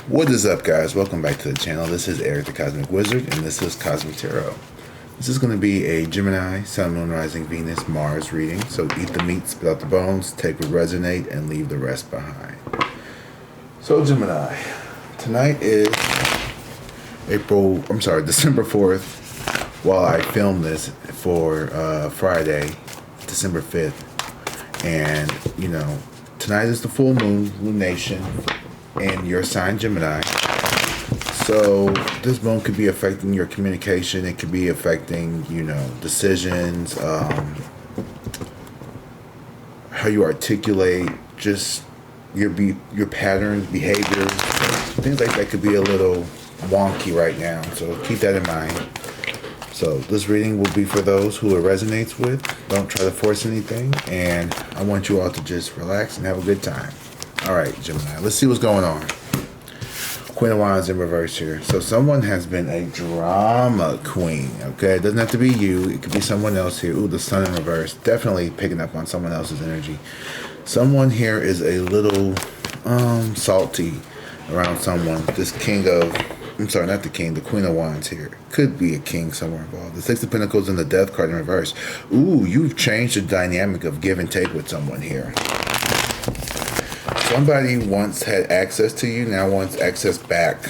What is up, guys? Welcome back to the channel. This is Eric the Cosmic Wizard, and this is Cosmic Tarot. This is going to be a Gemini, Sun, Moon, Rising, Venus, Mars reading. So eat the meat, spit out the bones, take what resonate, and leave the rest behind. So Gemini, tonight is December 4th, while I film this for Friday, December 5th. And, you know, tonight is the full moon, lunation, in your sign Gemini. So this moon could be affecting your communication. It could be affecting, you know, decisions, how you articulate, just your patterns, behaviors, things like that could be a little wonky right now. So keep that in mind. So this reading will be for those who it resonates with. Don't try to force anything, and I want you all to just relax and have a good time. All right, Gemini, let's see what's going on. Queen of Wands in reverse here. So someone has been a drama queen, okay? It doesn't have to be you. It could be someone else here. Ooh, the Sun in reverse. Definitely picking up on someone else's energy. Someone here is a little salty around someone. This king of... I'm sorry, not the king, the Queen of Wands here. Could be a king somewhere involved. The Six of Pentacles and the Death card in reverse. Ooh, you've changed the dynamic of give and take with someone here. Somebody once had access to you, now wants access back.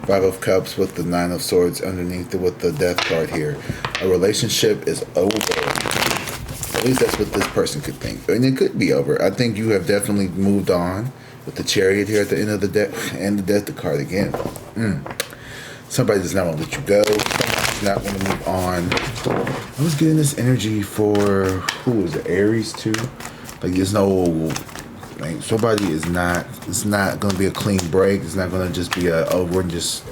Five of Cups with the Nine of Swords underneath it with the Death card here. A relationship is over. At least that's what this person could think. And it could be over. I think you have definitely moved on with the Chariot here at the end of the deck and the Death card again. Somebody does not want to let you go. Somebody does not want to move on. I was getting this energy for, who is it, Aries too? Like there's no... Like somebody is not, it's not going to be a clean break. It's not going to just be a, oh, we're just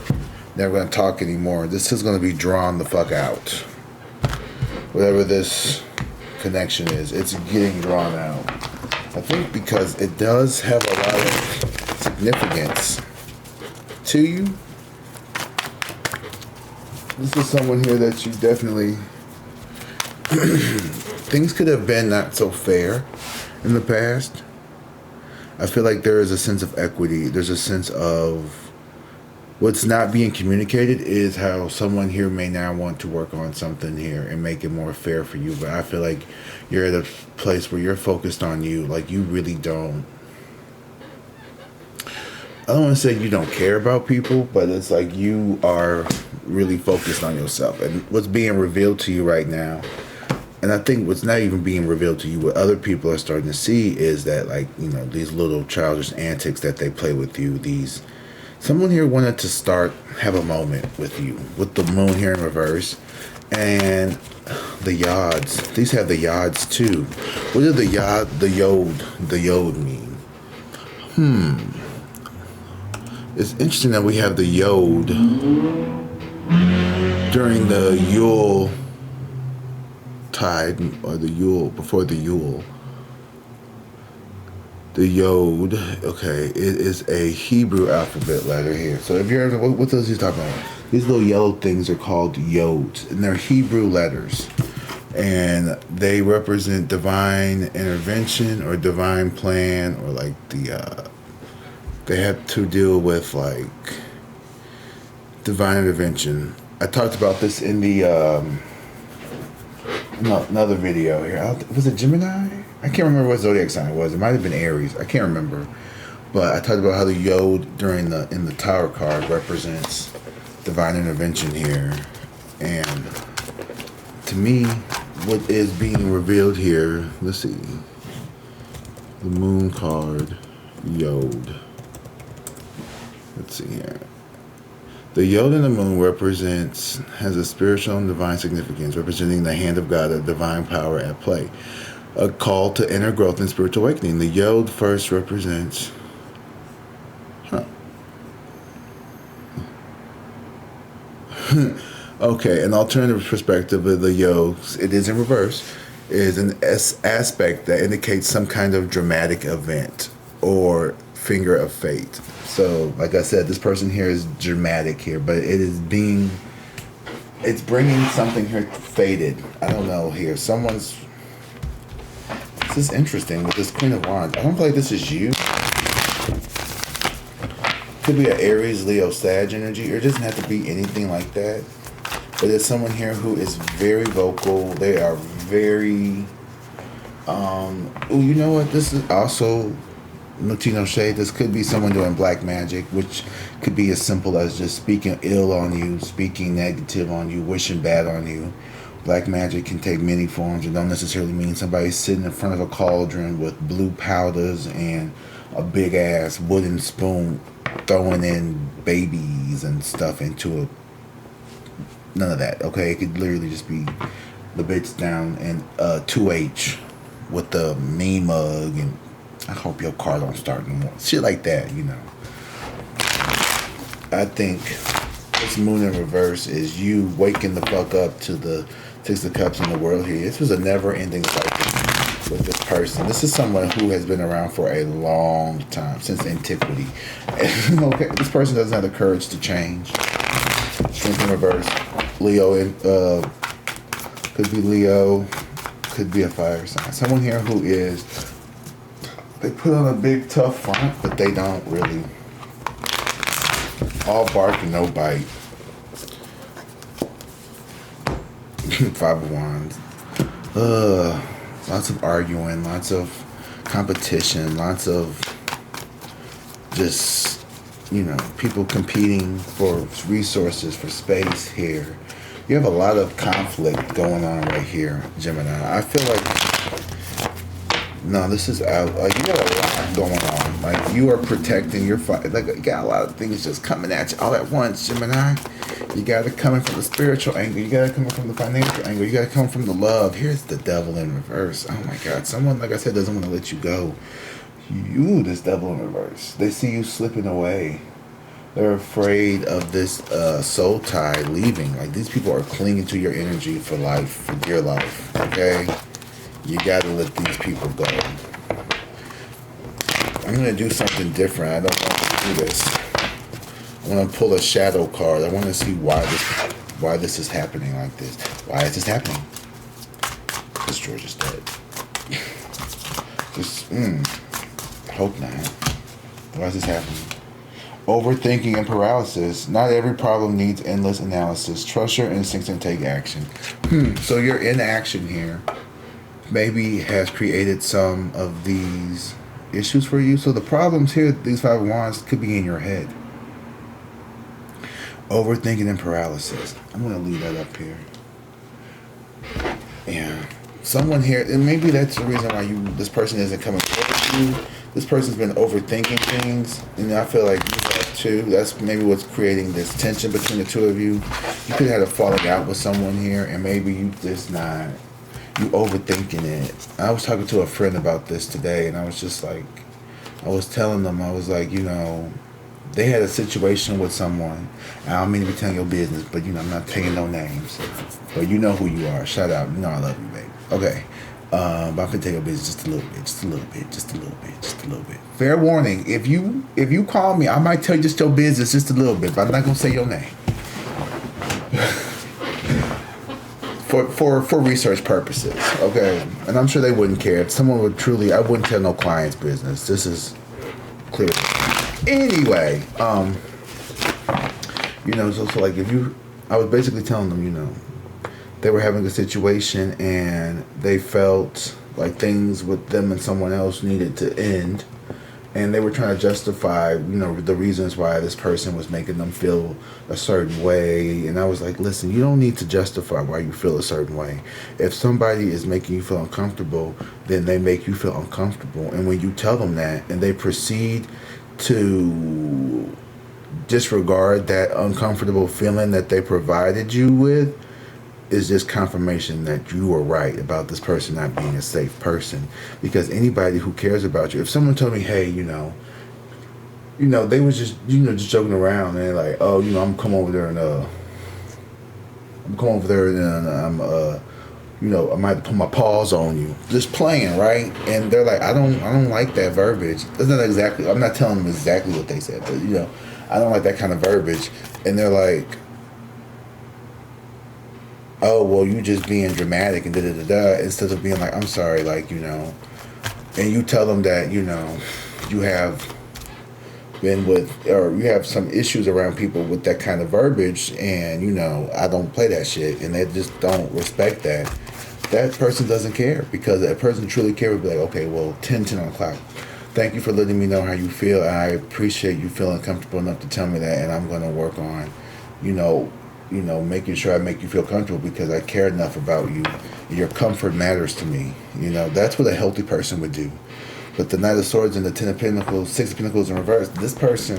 never going to talk anymore. This is going to be drawn the fuck out. Whatever this connection is, it's getting drawn out. I think because it does have a lot of significance to you. This is someone here that you definitely, things could have been not so fair in the past. I feel like there is a sense of equity. There's a sense of what's not being communicated is how someone here may now want to work on something here and make it more fair for you. But I feel like you're at a place where you're focused on you. Like you really don't. I don't want to say you don't care about people, but it's like you are really focused on yourself. And what's being revealed to you right now, and I think what's not even being revealed to you, what other people are starting to see is that, like, you know, these little childish antics that they play with you, someone here wanted to have a moment with you, with the moon here in reverse, and the yods. These have the yods too. What do the yod mean? It's interesting that we have the yod during the Yule tide, or the Yule, before the Yule. The yod, okay, it is a Hebrew alphabet letter here. So if you're ever, what those he's talking about? These little yellow things are called yods, and they're Hebrew letters, and they represent divine intervention or divine plan, or like they have to deal with like divine intervention. I talked about this in the another video here. Was it Gemini? I can't remember what zodiac sign it was. It might have been Aries. I can't remember. But I talked about how the yod in the Tower card represents divine intervention here. And to me, what is being revealed here, let's see. The Moon card, yod. Let's see here. The yod in the moon has a spiritual and divine significance, representing the hand of God, a divine power at play. A call to inner growth and spiritual awakening. The yod first represents... Okay, an alternative perspective of the yod, it is in reverse, is an aspect that indicates some kind of dramatic event or finger of fate. So, like I said, this person here is dramatic here, but it's bringing something here fated. I don't know here. This is interesting with this Queen of Wands. I don't feel like this is you. Could be an Aries, Leo, Sag energy, or it doesn't have to be anything like that. But there's someone here who is very vocal. They are very, you know what? This is also Latino shade. This could be someone doing black magic, which could be as simple as just speaking ill on you, speaking negative on you, wishing bad on you. Black magic can take many forms. It don't necessarily mean somebody sitting in front of a cauldron with blue powders and a big ass wooden spoon throwing in babies and stuff into a... None of that, okay? It could literally just be the bitch down and 2H with the mean mug and I hope your car don't start no more. Shit like that, you know. I think this moon in reverse is you waking the fuck up to the Six of Cups in the world here. This was a never-ending cycle with this person. This is someone who has been around for a long time, since antiquity. And, okay, this person doesn't have the courage to change. Strength in reverse. Leo, could be Leo, could be a fire sign. Someone here who is, they put on a big tough front, but they don't really. All bark and no bite. Five of Wands. Lots of arguing, lots of competition, lots of just, you know, people competing for resources, for space here. You have a lot of conflict going on right here, Gemini. I feel like, no, this is out. Like, you got a lot going on. Like, you are protecting your fight. Like, you got a lot of things just coming at you all at once, Gemini. You got it coming from the spiritual angle. You got it coming from the financial angle. You got it coming from the love. Here's the devil in reverse. Oh my God. Someone, like I said, doesn't want to let you go. You, this devil in reverse. They see you slipping away. They're afraid of this soul tie leaving. Like, these people are clinging to your energy for life, for dear life. Okay? You got to let these people go. I'm going to do something different. I don't want to do this. I want to pull a shadow card. I want to see why this is happening like this. Why is this happening? This George is dead. Just, hope not. Why is this happening? Overthinking and paralysis. Not every problem needs endless analysis. Trust your instincts and take action. So your inaction here maybe has created some of these issues for you. So the problems here, these Five of Wands, could be in your head. Overthinking and paralysis. I'm going to leave that up here. Yeah. Someone here, and maybe that's the reason why this person isn't coming towards you. This person's been overthinking things, and I feel like you have too. That's maybe what's creating this tension between the two of you. You could have had a falling out with someone here, and maybe you overthinking it. I was talking to a friend about this today, and I was just like, I was telling them, I was like, you know, they had a situation with someone. I don't mean to be telling your business, but, you know, I'm not taking no names. But you know who you are. Shout out. You know I love you, baby. Okay. But I'm going to tell your business just a little bit. Just a little bit. Just a little bit. Just a little bit. Fair warning. If you call me, I might tell you just your business just a little bit. But I'm not going to say your name. For research purposes. Okay. And I'm sure they wouldn't care. If someone would truly, I wouldn't tell no client's business. This is clear. Anyway, you know, so like I was basically telling them, you know, they were having a situation and they felt like things with them and someone else needed to end, and they were trying to justify, you know, the reasons why this person was making them feel a certain way. And I was like, listen, you don't need to justify why you feel a certain way. If somebody is making you feel uncomfortable, then they make you feel uncomfortable. And when you tell them that and they proceed to disregard that uncomfortable feeling that they provided you with, is just confirmation that you were right about this person not being a safe person. Because anybody who cares about you, if someone told me, hey, you know, they was just, you know, just joking around, and they're like, oh, you know, I'm come over there and I'm you know, I might put my paws on you, just playing, right? And they're like, I don't like that verbiage. That's not exactly, I'm not telling them exactly what they said, but, you know, I don't like that kind of verbiage. And they're like, oh, well, you just being dramatic and da-da-da-da, instead of being like, I'm sorry, like, you know, and you tell them that, you know, you have been with, or you have some issues around people with that kind of verbiage, and I don't play that shit, and they just don't respect that. That person doesn't care, because that person truly care would be like, okay, well, 10 o'clock. Thank you for letting me know how you feel. I appreciate you feeling comfortable enough to tell me that, and I'm going to work on, making sure I make you feel comfortable, because I care enough about you. Your comfort matters to me. That's what a healthy person would do. But the Knight of Swords and the 10 of Pentacles, 6 of Pentacles in reverse, this person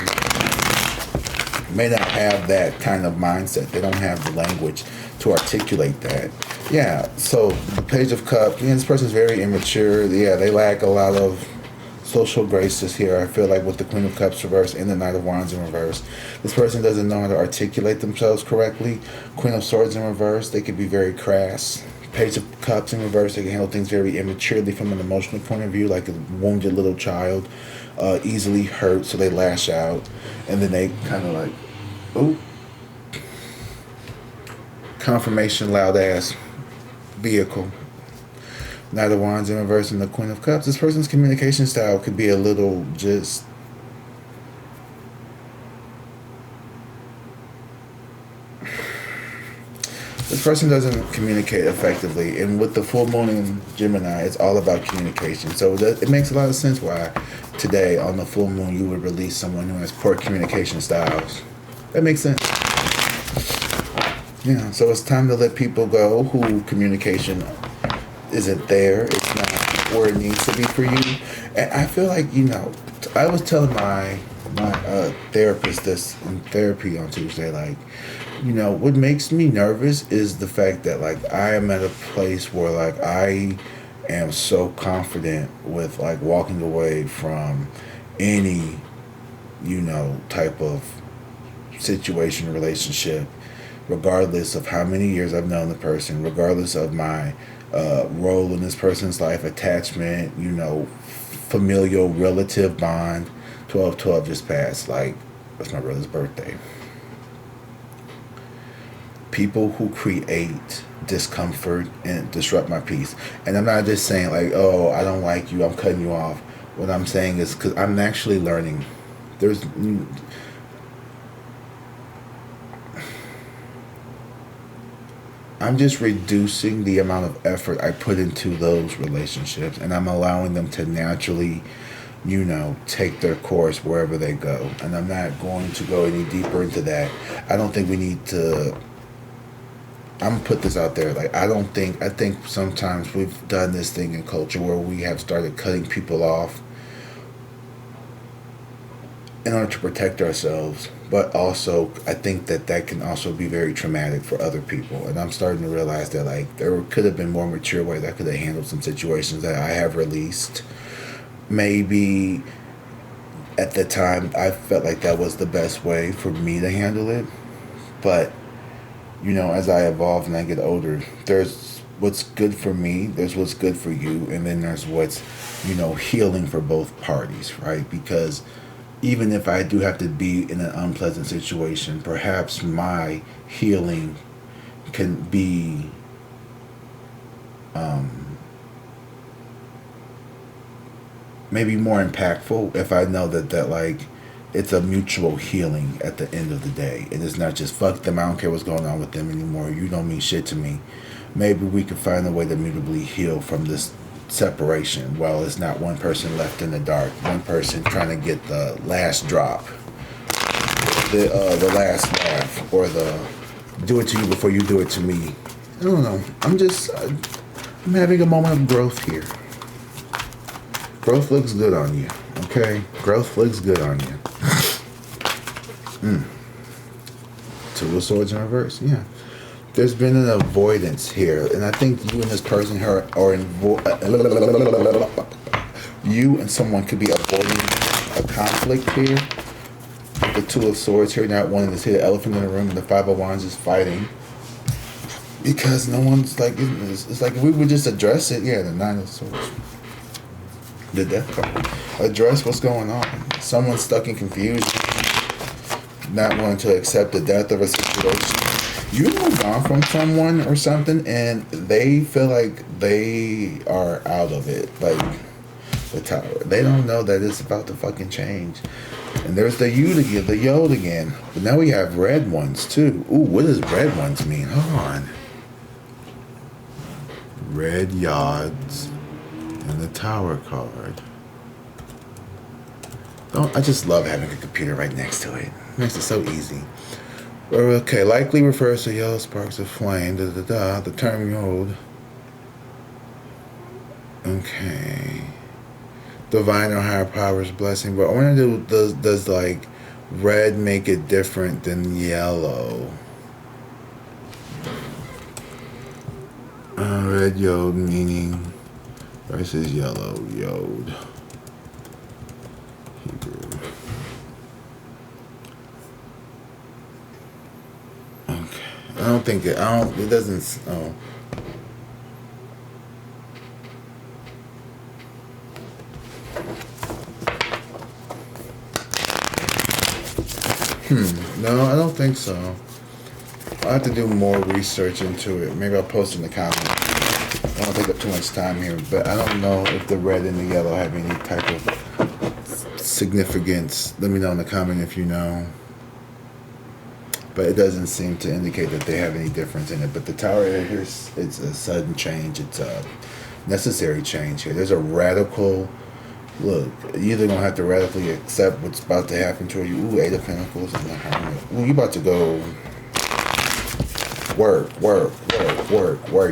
may not have that kind of mindset. They don't have the language to articulate that. Yeah, so the Page of Cups, this person's very immature. Yeah, they lack a lot of social graces here. I feel like with the Queen of Cups reverse and the Knight of Wands in reverse, this person doesn't know how to articulate themselves correctly. Queen of Swords in reverse, they could be very crass. Page of Cups in reverse, they can handle things very immaturely from an emotional point of view, like a wounded little child, easily hurt, so they lash out, and then they kind of like, ooh, confirmation, loud ass vehicle. Knight of Wands in reverse and the Queen of Cups. This person's communication style could be a little just this person doesn't communicate effectively, and with the full moon in Gemini, it's all about communication. So it makes a lot of sense why today on the full moon you would release someone who has poor communication styles. That makes sense. Yeah, so it's time to let people go who communication isn't there. It's not where it needs to be for you. And I feel like, I was telling my therapist this in therapy on Tuesday, like, what makes me nervous is the fact that, like, I am at a place where, like, I am so confident with, like, walking away from any, type of situation, relationship, regardless of how many years I've known the person, regardless of my role in this person's life, attachment, familial, relative bond. 12/12 just passed. Like, that's my brother's birthday. People who create discomfort and disrupt my peace. And I'm not just saying, like, oh, I don't like you, I'm cutting you off. What I'm saying is, because I'm actually learning. I'm just reducing the amount of effort I put into those relationships, and I'm allowing them to naturally, take their course wherever they go. And I'm not going to go any deeper into that. I don't think we need to. I'm going to put this out there. Like, I think sometimes we've done this thing in culture where we have started cutting people off in order to protect ourselves. But also, I think that can also be very traumatic for other people. And I'm starting to realize that, like, there could have been more mature ways I could have handled some situations that I have released. Maybe at the time I felt like that was the best way for me to handle it. But, as I evolve and I get older, there's what's good for me, there's what's good for you, and then there's what's, healing for both parties, right? Because even if I do have to be in an unpleasant situation, perhaps my healing can be maybe more impactful if I know that like it's a mutual healing at the end of the day. And it's not just fuck them, I don't care what's going on with them anymore, you don't mean shit to me. Maybe we can find a way to mutually heal from this separation. Well, it's not one person left in the dark, one person trying to get the last drop, the last laugh, or the do it to you before you do it to me. I don't know. I'm having a moment of growth here. Growth looks good on you, okay? Growth looks good on you. Two of Swords in reverse, yeah. There's been an avoidance here, and I think you and this person here are you and someone could be avoiding a conflict here. The Two of Swords here, not wanting to see the elephant in the room, and the Five of Wands is fighting. Because no one's like, it's like if we would just address it, yeah, the Nine of Swords. The Death card. Address what's going on. Someone's stuck in confusion, not wanting to accept the death of a situation. You moved on from someone or something, and they feel like they are out of it. Like the Tower. They don't know that it's about to fucking change. And there's the yod again. But now we have red ones too. Ooh, what does red ones mean? Hold on. Red yods and the tower card. I just love having a computer right next to it. It makes it so easy. Okay, likely refers to yellow sparks of flame. The term yod. Okay. Divine or higher powers blessing. But I want to do, does like red make it different than yellow? Red yod meaning versus yellow yod. Hebrew. Okay. It doesn't, oh. No, I don't think so. I'll have to do more research into it. Maybe I'll post in the comments. I don't take up too much time here, but I don't know if the red and the yellow have any type of significance. Let me know in the comment if you know. But it doesn't seem to indicate that they have any difference in it. But the tower here, it's a sudden change. It's a necessary change here. There's a radical... Look, you're either going to have to radically accept what's about to happen to you. Ooh, Eight of Pentacles and the Hermit. Ooh, you about to go work.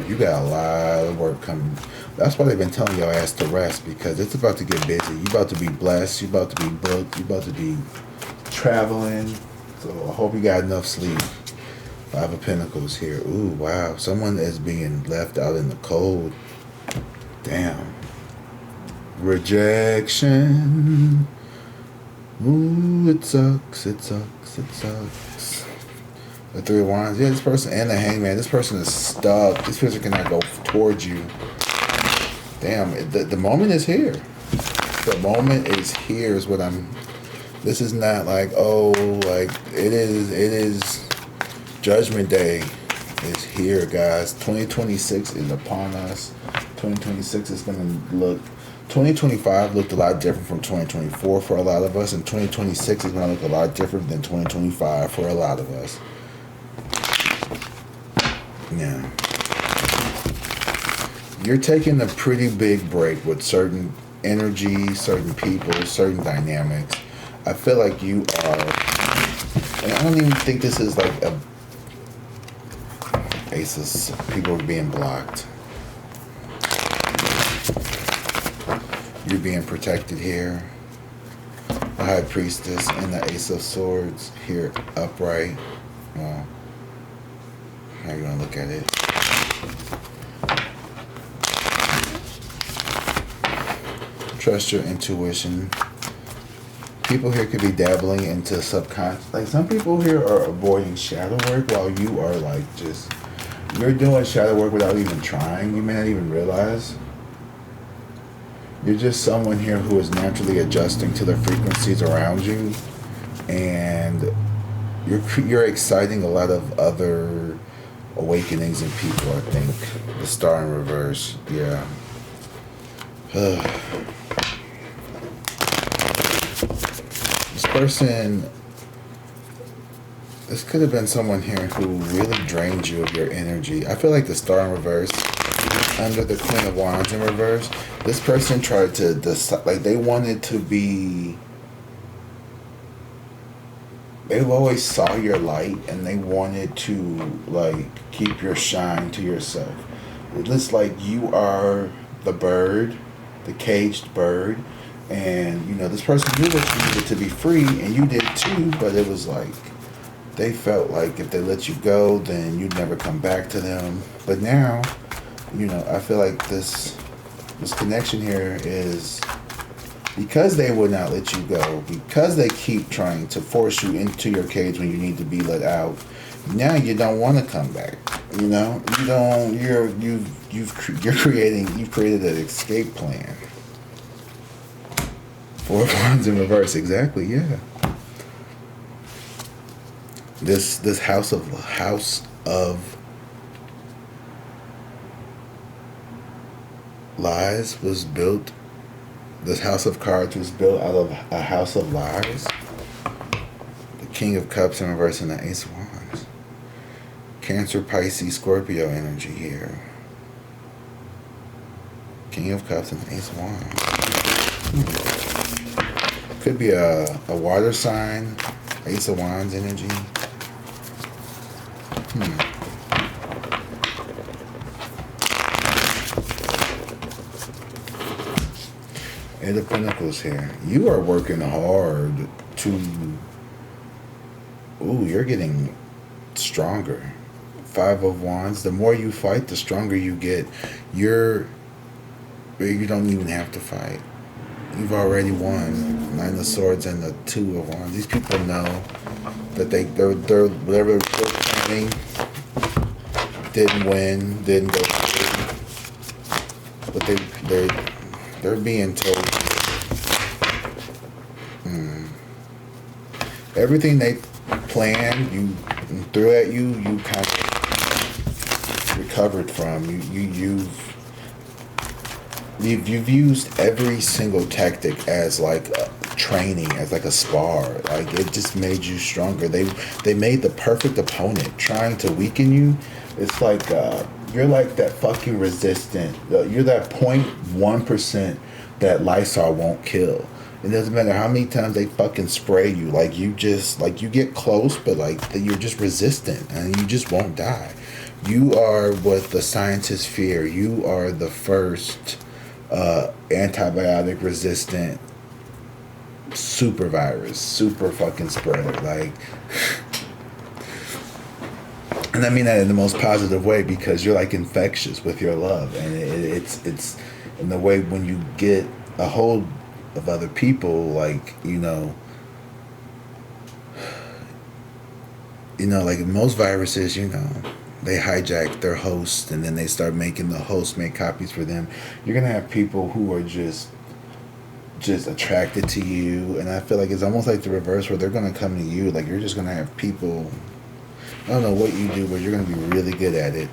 You got a lot of work coming. That's why they've been telling your ass to rest, because it's about to get busy. You about to be blessed. You about to be booked. You about to be traveling. So I hope you got enough sleep. Five of Pentacles here. Ooh, wow. Someone is being left out in the cold. Damn. Rejection. Ooh, it sucks. The Three of Wands. Yeah, this person and the Hangman. This person is stuck. This person cannot go towards you. Damn, the moment is here. The moment is here is what I'm... This is not like, oh, like, it is Judgment Day is here, guys. 2026 is upon us. 2026 is going to look... 2025 looked a lot different from 2024 for a lot of us, and 2026 is going to look a lot different than 2025 for a lot of us. Yeah. You're taking a pretty big break with certain energy, certain people, certain dynamics. I feel like you are, and I don't even think this is like a aces, people being blocked. You're being protected here. The High Priestess and the Ace of Swords here upright. Well, how you gonna look at it? Trust your intuition. People here could be dabbling into subconscious. Like, some people here are avoiding shadow work while you are like just... You're doing shadow work without even trying. You may not even realize. You're just someone here who is naturally adjusting to the frequencies around you, and you're exciting a lot of other awakenings in people, I think. The Star in reverse, yeah. This person, this could have been someone here who really drained you of your energy. I feel like the Star in reverse, under the Queen of Wands in reverse, this person tried to decide, like, they wanted to be... They've always saw your light, and they wanted to, like, keep your shine to yourself. It's like you are the bird, the caged bird, and, you know, this person knew that you needed to be free, and you did too, but it was like, they felt like if they let you go, then you'd never come back to them. But now, you know, I feel like this connection here is because they would not let you go, because they keep trying to force you into your cage when you need to be let out. Now you don't want to come back. You know, you've created an escape plan. Four of Wands in reverse, exactly, yeah. This house of lies was built. This house of cards was built out of a house of lies. King of Cups in reverse and the Ace of Wands. Cancer, Pisces, Scorpio energy here. King of Cups and the Ace of Wands. Could be a water sign. Ace of Wands energy. Eight of Pentacles here. You are working hard to... Ooh, you're getting stronger. Five of Wands. The more you fight, the stronger you get. You don't even have to fight. You've already won. Nine of Swords and the Two of Wands. These people know that they're whatever they're planning didn't win, didn't go through. But they're being told everything they planned, you threw at you, you kind of recovered from. You've used every single tactic as like a training, as like a spar. Like it just made you stronger. They made the perfect opponent trying to weaken you. It's like you're like that fucking resistant. You're that 0.1% that Lysol won't kill. It doesn't matter how many times they fucking spray you. Like you get close, but like you're just resistant and you just won't die. You are what the scientists fear. You are the first antibiotic resistant super virus, super fucking spreader. Like, and I mean that in the most positive way, because you're like infectious with your love, and it's in the way when you get a hold of other people, like like most viruses, they hijack their host and then they start making the host make copies for them. You're gonna have people who are just attracted to you, and I feel like it's almost like the reverse, where they're gonna come to you. Like you're just gonna have people, I don't know what you do, but you're gonna be really good at it.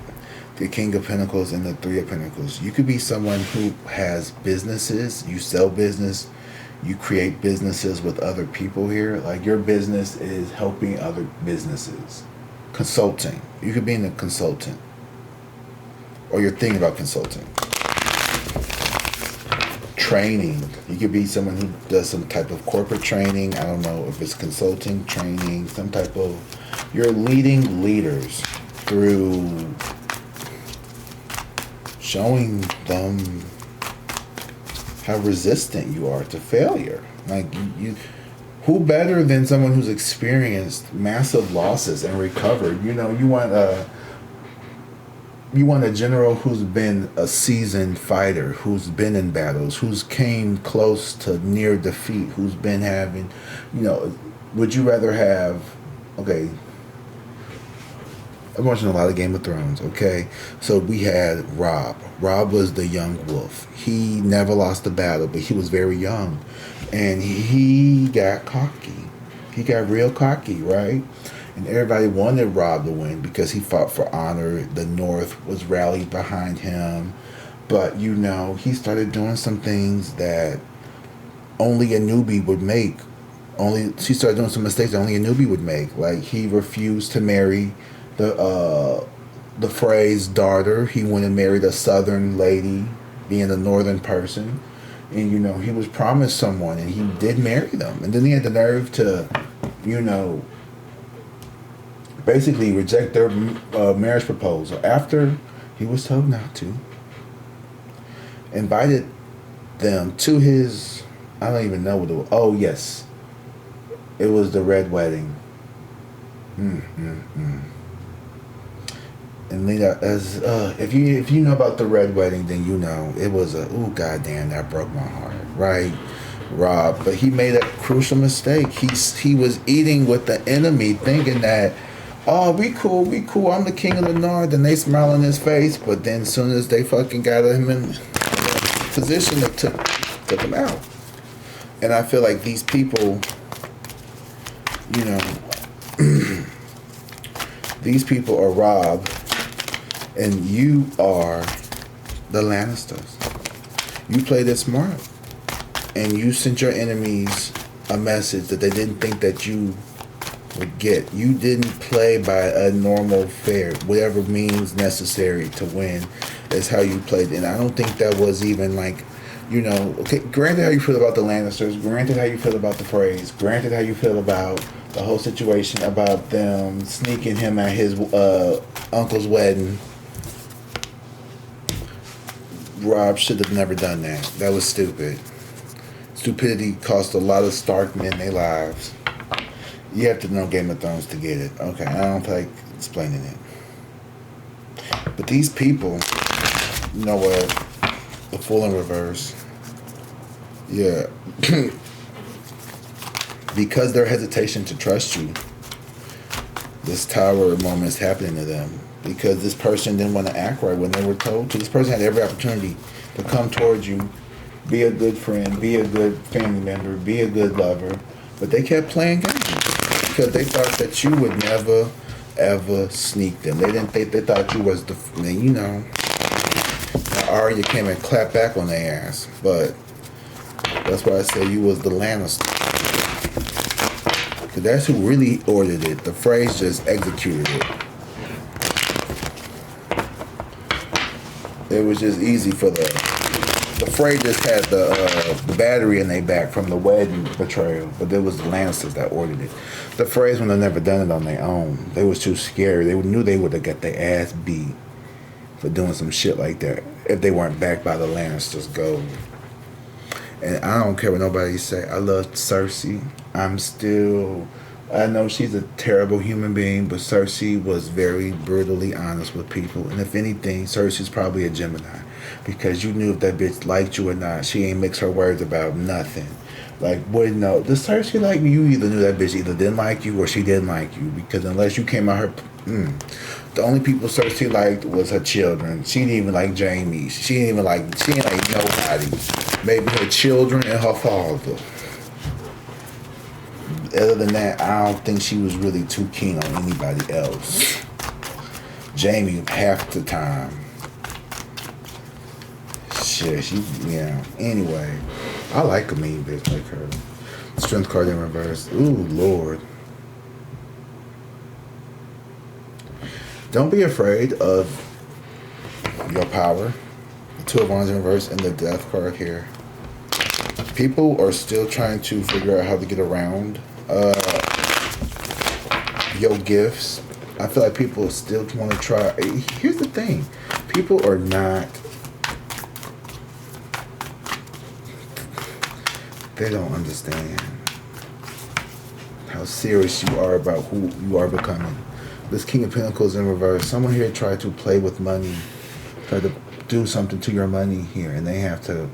The King of Pentacles and the Three of Pentacles. You could be someone who has businesses, you sell business, you create businesses with other people here. Like your business is helping other businesses. Consulting. You could be in a consultant. Or you're thinking about consulting. Training. You could be someone who does some type of corporate training. I don't know if it's consulting, training, some type of... You're leading leaders through showing them how resistant you are to failure. Like you who better than someone who's experienced massive losses and recovered? You want a general who's been a seasoned fighter, who's been in battles, who's came close to near defeat, who's been having, would you rather have, okay, I'm watching a lot of Game of Thrones, okay? So we had Robb. Robb was the young wolf. He never lost a battle, but he was very young. And he got cocky. He got real cocky, right? And everybody wanted Robb to win because he fought for honor. The North was rallied behind him. But, he started doing some things that only a newbie would make. He started doing some mistakes that only a newbie would make. Like, he refused to marry the Frey's daughter. He went and married a southern lady, being a northern person. And, he was promised someone, and he did marry them. And then he had the nerve to, basically reject their marriage proposal after he was told not to. Invited them to his, I don't even know what it was. Oh, yes. It was the red wedding. And Lena, if you know about the red wedding, then it was goddamn, that broke my heart, right? Robb, but he made a crucial mistake. He was eating with the enemy, thinking that, oh, we cool, I'm the king of the north, and they smile on his face. But then, as soon as they fucking got him in position, they took him out. And I feel like these people, these people are Robb. And you are the Lannisters. You played it smart. And you sent your enemies a message that they didn't think that you would get. You didn't play by a normal fare. Whatever means necessary to win is how you played. And I don't think that was even like, you know, okay, granted how you feel about the Lannisters, granted how you feel about the phrase, granted how you feel about the whole situation about them sneaking him at his uncle's wedding. Rob should have never done that. That was stupid. Stupidity cost a lot of Stark men their lives. You have to know Game of Thrones to get it. Okay, I don't feel like explaining it. But these people, you know what? The Fool in reverse. Yeah. Because their hesitation to trust you, this Tower moment is happening to them. Because this person didn't want to act right when they were told to. This person had every opportunity to come towards you, be a good friend, be a good family member, be a good lover. But they kept playing games. Because they thought that you would never, ever sneak them. They didn't think, they thought you was the, you know. Arya came and clapped back on their ass. But that's why I say you was the Lannister. Because that's who really ordered it. The phrase just executed it. It was just easy for the Frey just had the battery in their back from the wedding betrayal, but it was the Lancers that ordered it. The Freys would have never done it on their own. They was too scared. They knew they would have got their ass beat for doing some shit like that if they weren't backed by the Lannisters' gold. And I don't care what nobody say. I love Cersei. I know she's a terrible human being, but Cersei was very brutally honest with people. And if anything, Cersei's probably a Gemini. Because you knew if that bitch liked you or not. She ain't mix her words about nothing. Like, boy, no. Does Cersei like you? You either knew that bitch either didn't like you or she didn't like you. Because unless you came out her... the only people Cersei liked was her children. She didn't even like Jaime. She didn't like nobody. Maybe her children and her father. Other than that, I don't think she was really too keen on anybody else. Jaime half the time. Shit, Anyway, I like a mean bitch like her. Strength card in reverse. Ooh, Lord. Don't be afraid of your power. The Two of Wands in reverse and the Death card here. People are still trying to figure out how to get around your gifts. I feel like people still want to try. Here's the thing. People are not... They don't understand how serious you are about who you are becoming. This King of Pentacles in reverse. Someone here tried to play with money. Try to do something to your money here. And they have to...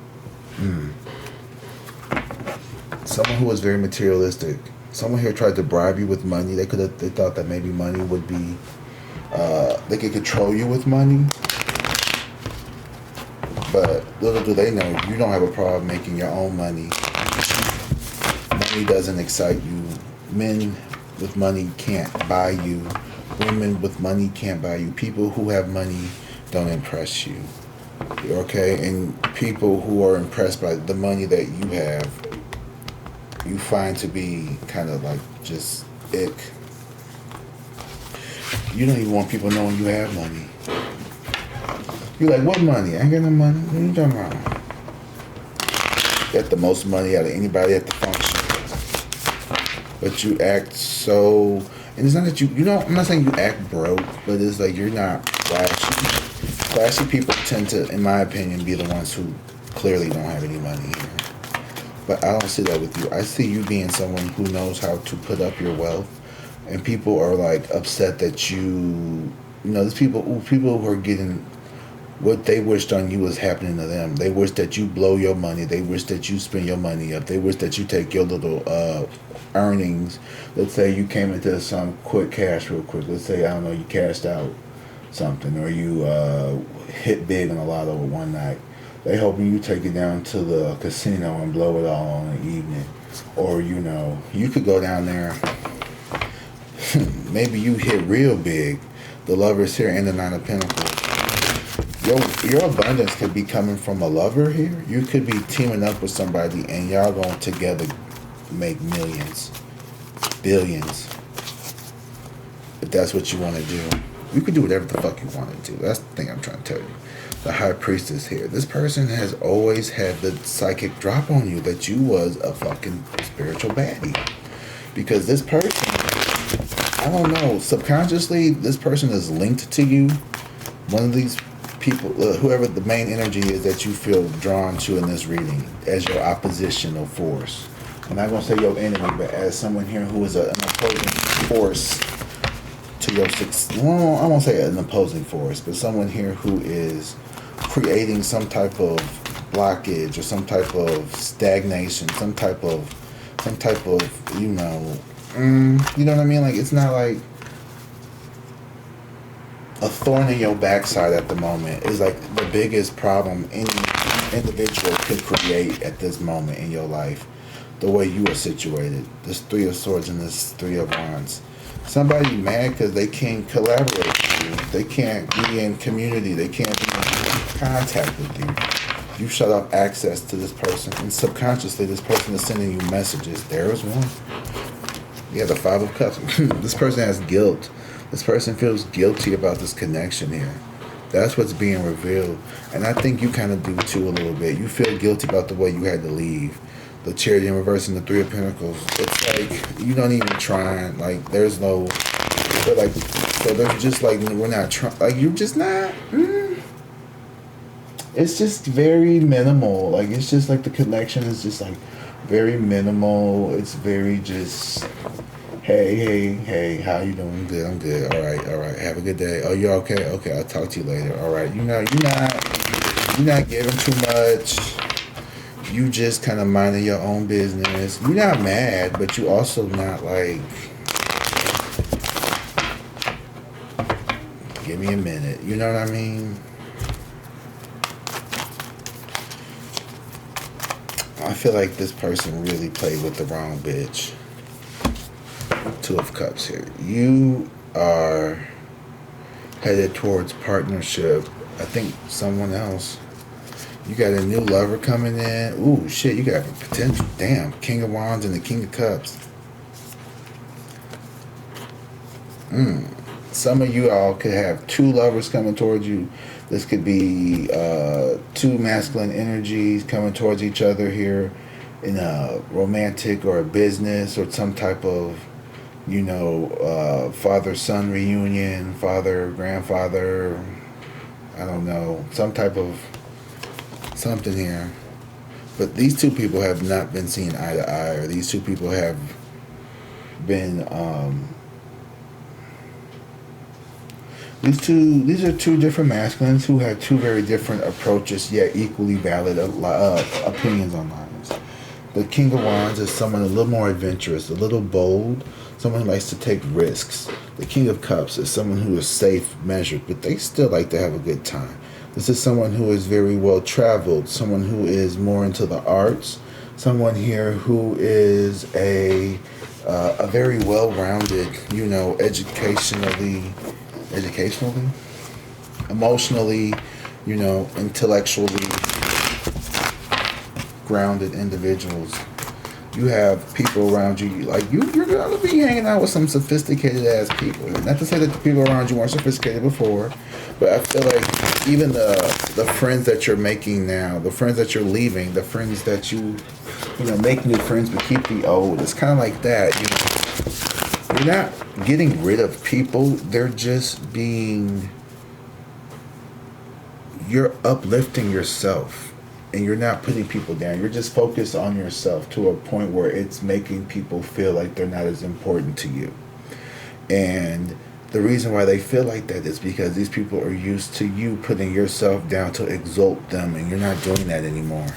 Someone who was very materialistic. Someone here tried to bribe you with money. They thought that maybe money would be... they could control you with money. But little do they know, you don't have a problem making your own money. Money doesn't excite you. Men with money can't buy you. Women with money can't buy you. People who have money don't impress you. Okay? And people who are impressed by the money that you have, you find to be kind of like just ick. You don't even want people knowing you have money. You're like, what money? I ain't got no money. What are you talking about? You got the most money out of anybody at the function. But you act so... And it's not that you know, I'm not saying you act broke, but it's like you're not flashy. Flashy people tend to, in my opinion, be the ones who clearly don't have any money here. But I don't see that with you. I see you being someone who knows how to put up your wealth. And people are like upset that you know, there's people who are getting what they wished on you was happening to them. They wish that you blow your money. They wish that you spend your money up. They wish that you take your little earnings. Let's say you came into some quick cash real quick. Let's say, I don't know, you cashed out something or you hit big on a lotto one night. They hoping you take it down to the casino and blow it all on the evening. Or, you know, you could go down there. Maybe you hit real big. The Lover's here and the Nine of Pentacles. Your abundance could be coming from a lover here. You could be teaming up with somebody and y'all going together make millions, billions. if that's what you want to do. You can do whatever the fuck you want to do. That's the thing I'm trying to tell you. The High Priestess here. This person has always had the psychic drop on you that you was a fucking spiritual baddie. Because this person, I don't know, subconsciously, this person is linked to you. One of these people, whoever the main energy is that you feel drawn to in this reading as your oppositional force. I'm not going to say your enemy, but as someone here who is an opposing force to your well, I won't say an opposing force, but someone here who is creating some type of blockage or some type of stagnation, some type of you know what I mean? Like, it's not like a thorn in your backside at the moment. Is like the biggest problem any individual could create at this moment in your life. The way you are situated, this Three of Swords and this Three of Wands. Somebody mad because they can't collaborate with you. They can't be in community. They can't be in contact with you. You shut off access to this person, and subconsciously this person is sending you messages. There is one. Yeah, the Five of Cups. This person has guilt. This person feels guilty about this connection here. That's what's being revealed. And I think you kind of do too a little bit. You feel guilty about the way you had to leave. The Chariot in reverse and the Three of Pentacles. It's like you don't even try. Like, there's no, but like, so there's just like, we're not trying. Like, you're just not. It's just very minimal. Like, it's just like the connection is just like very minimal. It's very just, hey, how you doing? Good, I'm good. All right. Have a good day. Oh, you okay? Okay, I'll talk to you later. All right. You're not giving too much. You just kind of minding your own business. You're not mad, but you also not like, give me a minute. You know what I mean? I feel like this person really played with the wrong bitch. Two of Cups here. You are headed towards partnership. I think someone else. You got a new lover coming in. Ooh, shit, you got a potential. Damn, King of Wands and the King of Cups. Some of you all could have two lovers coming towards you. This could be two masculine energies coming towards each other here in a romantic or a business or some type of, father-son reunion, father-grandfather, I don't know, some type of something here. But these two people have not been seen eye to eye, or these two people have been these are two different masculines who have two very different approaches, yet equally valid opinions on lives. The King of Wands is someone a little more adventurous, a little bold, someone who likes to take risks. The King of Cups is someone who is safe, measured, but they still like to have a good time. This is someone who is very well traveled, someone who is more into the arts, someone here who is a very well-rounded, educationally, emotionally, intellectually grounded individuals. You have people around you, like you're gonna be hanging out with some sophisticated ass people. Not to say that the people around you weren't sophisticated before, but I feel like even the friends that you're making now, the friends that you're leaving, the friends that you make new friends but keep the old. It's kind of like that. You're not getting rid of people. They're just you're uplifting yourself. And you're not putting people down. You're just focused on yourself to a point where it's making people feel like they're not as important to you. And the reason why they feel like that is because these people are used to you putting yourself down to exalt them, and you're not doing that anymore.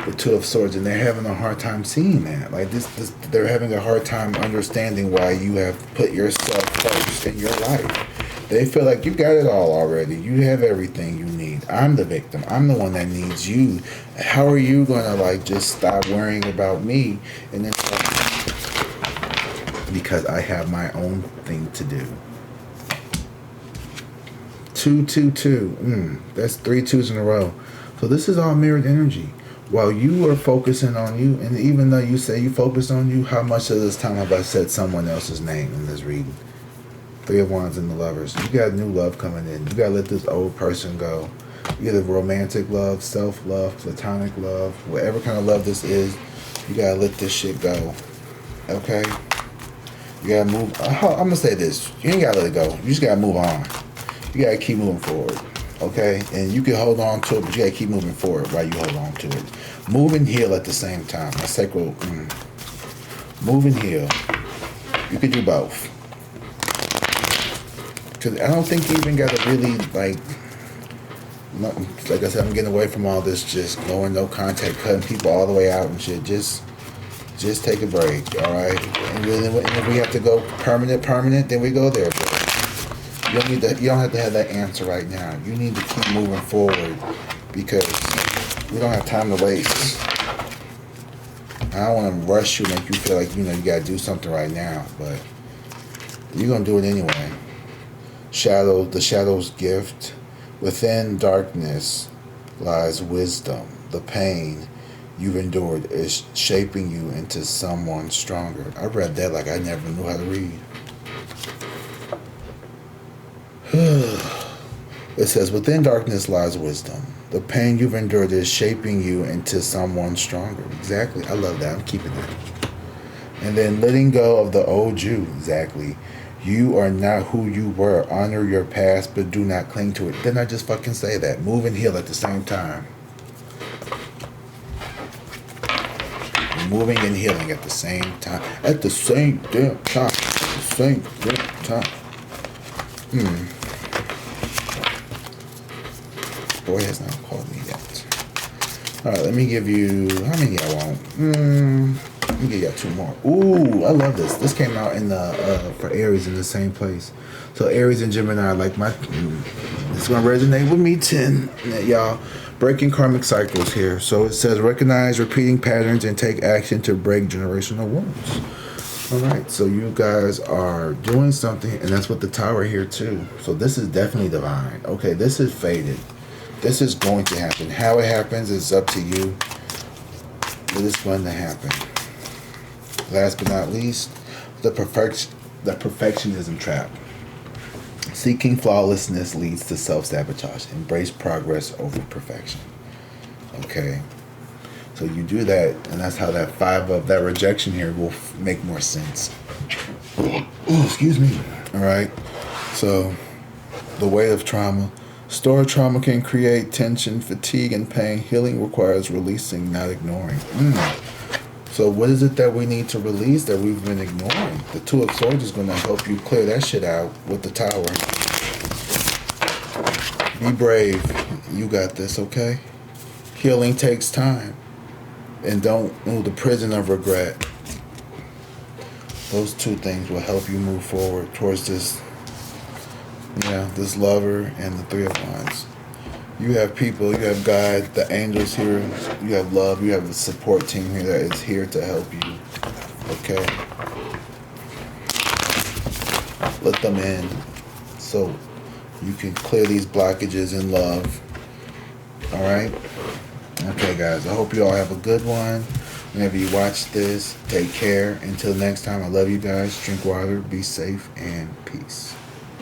The Two of Swords, and they're having a hard time seeing that. Like this, they're having a hard time understanding why you have put yourself first in your life. They feel like you got it all already. You have everything you need. I'm the victim. I'm the one that needs you. How are you going to just stop worrying about me? And then because I have my own thing to do. 2, 2, 2. That's 3 twos in a row. So this is all mirrored energy. While you are focusing on you, and even though you say you focus on you, how much of this time have I said someone else's name in this reading? Three of Wands in the Lovers. You got new love coming in. You got to let this old person go. You get a romantic love, self-love, platonic love, whatever kind of love this is, you got to let this shit go. Okay? You got to move. I'm going to say this. You ain't got to let it go. You just got to move on. You got to keep moving forward. Okay? And you can hold on to it, but you got to keep moving forward while you hold on to it. Move and heal at the same time. My sacral, move and heal. You could do both. Because I don't think you even got to really, like I said, I'm getting away from all this just going no contact, cutting people all the way out and shit. Just take a break, all right? And then if we have to go permanent, then we go there. But you don't have to have that answer right now. You need to keep moving forward because we don't have time to waste. I don't want to rush you, make you feel like you got to do something right now, but you're gonna do it anyway. The shadow's gift. Within darkness lies wisdom. The pain you've endured is shaping you into someone stronger. I read that like I never knew how to read. It says, within darkness lies wisdom. The pain you've endured is shaping you into someone stronger. Exactly. I love that. I'm keeping that. And then letting go of the old you. Exactly. You are not who you were. Honor your past, but do not cling to it. Didn't I just fucking say that? Move and heal at the same time. Moving and healing at the same time. At the same damn time. At the same damn time. Boy has not called me yet. Alright, let me give you... How many I want? Let me give you 2 more. Ooh, I love this. This came out in the for Aries in the same place. So Aries and Gemini, like it's gonna resonate with me 10. Y'all, breaking karmic cycles here. So it says recognize repeating patterns and take action to break generational wounds. Alright, so you guys are doing something, and that's what the Tower here too. So this is definitely divine. Okay, this is fated. This is going to happen. How it happens is up to you. But it's going to happen. Last but not least, the perfectionism trap. Seeking flawlessness leads to self-sabotage. Embrace progress over perfection. Okay. So you do that, and that's how that 5 of that rejection here will make more sense. Oh, excuse me. All right. So the weight of trauma. Stored trauma can create tension, fatigue, and pain. Healing requires releasing, not ignoring. So what is it that we need to release that we've been ignoring? The 2 of Swords is going to help you clear that shit out with the Tower. Be brave. You got this, okay? Healing takes time. And don't move the prison of regret. Those 2 things will help you move forward towards this, this lover and the 3 of Wands. You have people, you have God, the angels here, you have love, you have a support team here that is here to help you. Okay? Let them in so you can clear these blockages in love. Alright? Okay, guys, I hope you all have a good one. Whenever you watch this, take care. Until next time, I love you guys. Drink water, be safe, and peace.